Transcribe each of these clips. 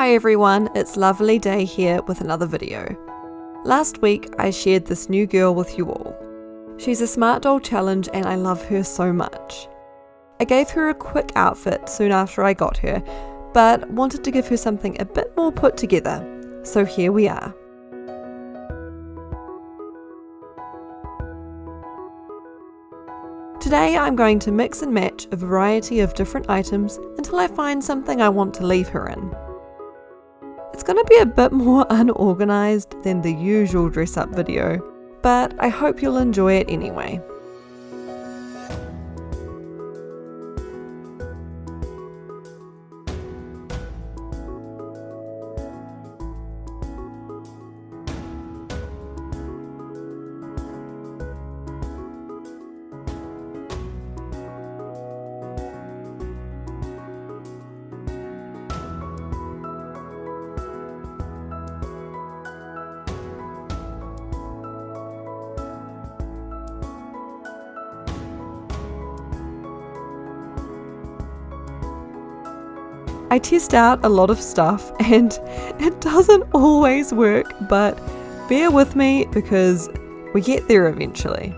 Hi everyone, it's Lovely Day here with another video. Last week I shared this new girl with you all. She's a Smart Doll challenge and I love her so much. I gave her a quick outfit soon after I got her, but wanted to give her something a bit more put together, so here we are. Today I'm going to mix and match a variety of different items until I find something I want to leave her in. It's going to be a bit more unorganised than the usual dress up video, but I hope you'll enjoy it anyway. I test out a lot of stuff and it doesn't always work, but bear with me because we get there eventually.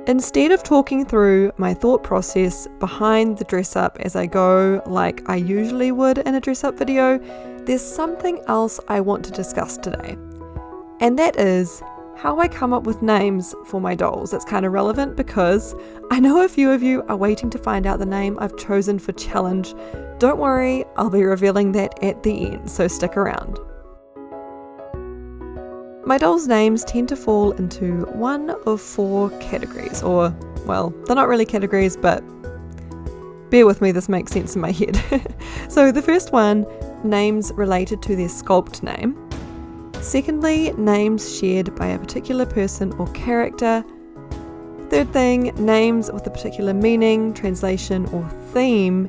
Instead of talking through my thought process behind the dress up as I go like I usually would in a dress up video, there's something else I want to discuss today. And that is how I come up with names for my dolls. It's kind of relevant because I know a few of you are waiting to find out the name I've chosen for challenge. Don't worry, I'll be revealing that at the end, so stick around. My dolls' names tend to fall into one of four categories, or, well, they're not really categories, but bear with me, this makes sense in my head. So the first one, names related to their sculpt name. Secondly, names shared by a particular person or character. Third thing, names with a particular meaning, translation, or theme.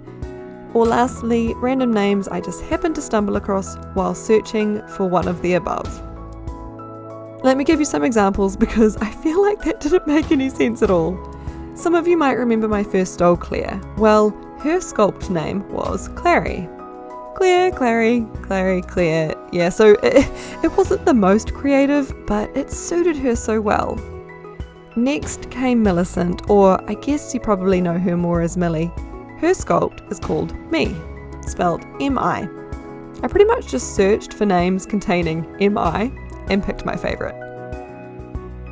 Or lastly, random names I just happened to stumble across while searching for one of the above. Let me give you some examples because I feel like that didn't make any sense at all. Some of you might remember my first doll, Claire. Well, her sculpt name was Clary. Claire. Yeah, so it wasn't the most creative, but it suited her so well. Next came Millicent, or I guess you probably know her more as Millie. Her sculpt is called Me, spelled M-I. I pretty much just searched for names containing M-I and picked my favourite.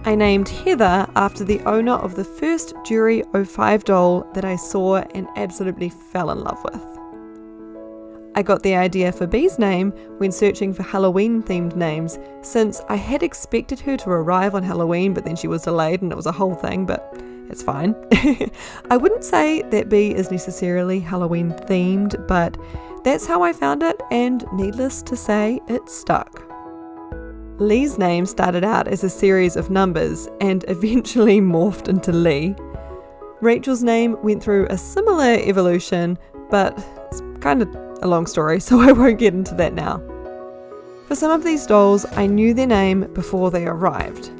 I named Heather after the owner of the first Jury 05 doll that I saw and absolutely fell in love with. I got the idea for Bee's name when searching for Halloween themed names, since I had expected her to arrive on Halloween but then she was delayed and it was a whole thing, but it's fine. I wouldn't say that Bee is necessarily Halloween themed, but that's how I found it, and needless to say, it stuck. Lee's name started out as a series of numbers and eventually morphed into Lee. Rachel's name went through a similar evolution, but it's kind of a long story, so I won't get into that now. For some of these dolls, I knew their name before they arrived,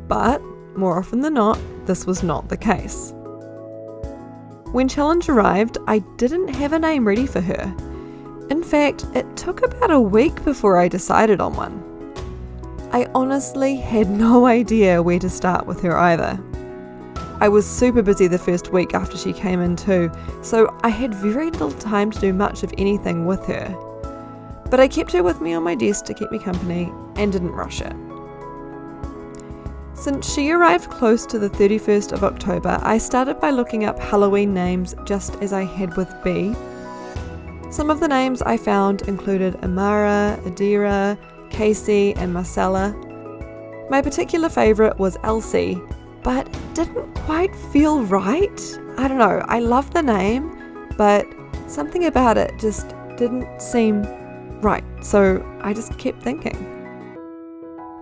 but more often than not, this was not the case. When Challenge arrived, I didn't have a name ready for her. In fact, it took about a week before I decided on one. I honestly had no idea where to start with her either. I was super busy the first week after she came in too, so I had very little time to do much of anything with her. But I kept her with me on my desk to keep me company and didn't rush it. Since she arrived close to the 31st of October, I started by looking up Halloween names just as I had with Bee. Some of the names I found included Amara, Adira, Casey and Marcella. My particular favourite was Elsie, but didn't quite feel right. I don't know, I love the name, but something about it just didn't seem right, so I just kept thinking.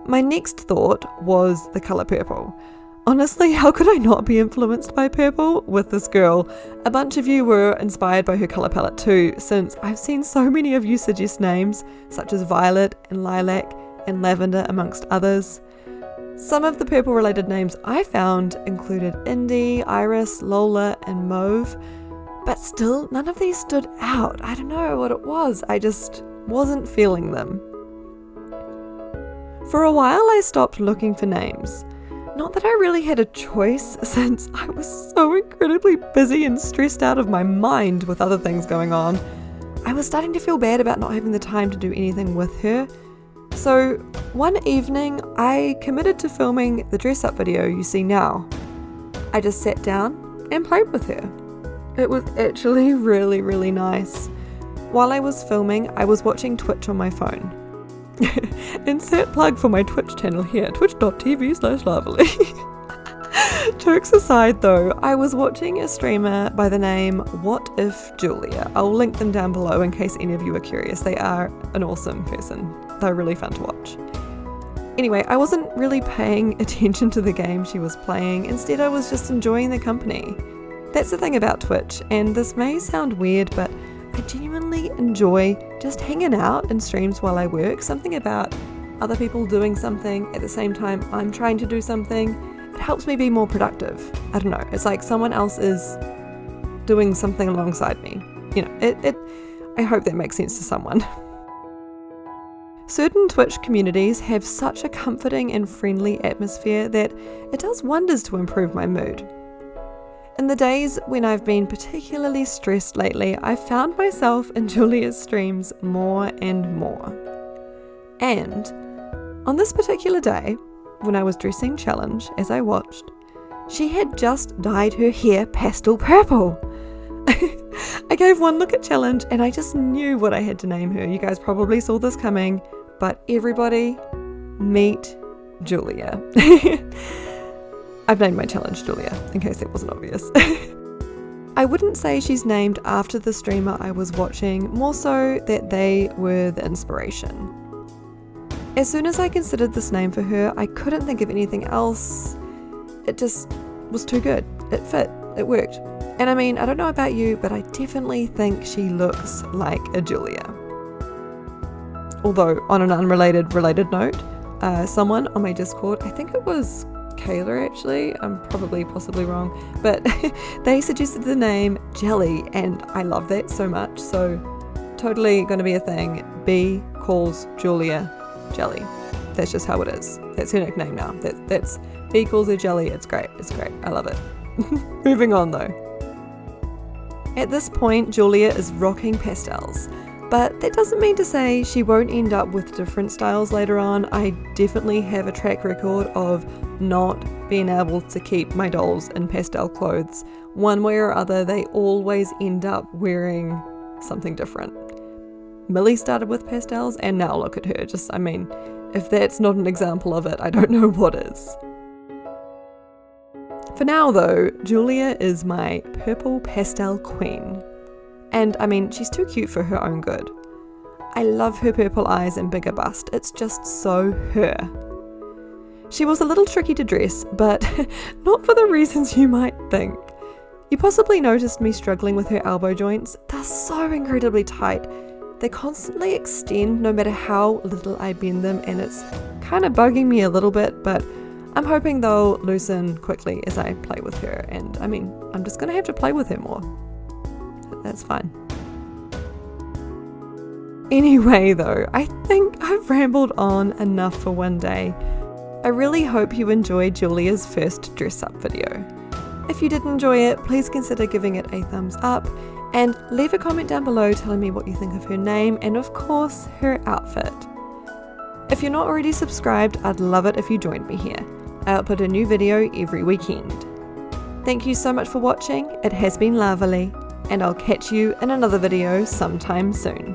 My next thought was the colour purple. Honestly, how could I not be influenced by purple with this girl? A bunch of you were inspired by her colour palette too, since I've seen so many of you suggest names such as violet and lilac and lavender amongst others. Some of the purple related names I found included Indy, Iris, Lola and Mauve, but still none of these stood out. I don't know what it was, I just wasn't feeling them. For a while I stopped looking for names. Not that I really had a choice, since I was so incredibly busy and stressed out of my mind with other things going on. I was starting to feel bad about not having the time to do anything with her. So one evening I committed to filming the dress up video you see now. I just sat down and played with her. It was actually really nice. While I was filming, I was watching Twitch on my phone. Insert plug for my Twitch channel here, twitch.tv/Lovely. Jokes aside though, I was watching a streamer by the name What If Julia. I'll link them down below in case any of you are curious. They are an awesome person. They're really fun to watch. Anyway, I wasn't really paying attention to the game she was playing. Instead, I was just enjoying the company. That's the thing about Twitch, and this may sound weird, but I genuinely enjoy just hanging out in streams while I work. Something about other people doing something at the same time I'm trying to do something. It helps me be more productive. I don't know. It's like someone else is doing something alongside me. You know, I hope that makes sense to someone. Certain Twitch communities have such a comforting and friendly atmosphere that it does wonders to improve my mood. In the days when I've been particularly stressed lately, I've found myself in Julia's streams more and more. And on this particular day, when I was dressing Challenge as I watched, she had just dyed her hair pastel purple. I gave one look at Challenge and I just knew what I had to name her. You guys probably saw this coming, but everybody, meet Julia. I've named my challenge Julia, in case that wasn't obvious. I wouldn't say she's named after the streamer I was watching, more so that they were the inspiration. As soon as I considered this name for her, I couldn't think of anything else. It just was too good. It fit. It worked. And I mean, I don't know about you, but I definitely think she looks like a Julia. Although, on an related note, someone on my Discord, I think it was Kayla actually, I'm possibly wrong, but they suggested the name Jelly, and I love that so much, so totally going to be a thing. B calls Julia Jelly. That's just how it is. That's her nickname now. That's B calls her Jelly. It's great. I love it. Moving on though. At this point, Julia is rocking pastels. But that doesn't mean to say she won't end up with different styles later on. I definitely have a track record of not being able to keep my dolls in pastel clothes. One way or other, they always end up wearing something different. Millie started with pastels and now look at her. If that's not an example of it, I don't know what is. For now though, Julia is my purple pastel queen. And she's too cute for her own good. I love her purple eyes and bigger bust. It's just so her. She was a little tricky to dress, but not for the reasons you might think. You possibly noticed me struggling with her elbow joints. They're so incredibly tight. They constantly extend no matter how little I bend them, and it's kind of bugging me a little bit, but I'm hoping they'll loosen quickly as I play with her. And I'm just going to have to play with her more. That's fine. Anyway though, I think I've rambled on enough for one day. I really hope you enjoyed Julia's first dress up video. If you did enjoy it, please consider giving it a thumbs up and leave a comment down below telling me what you think of her name and of course her outfit. If you're not already subscribed, I'd love it if you joined me here. I upload a new video every weekend. Thank you so much for watching. It has been lovely. And I'll catch you in another video sometime soon.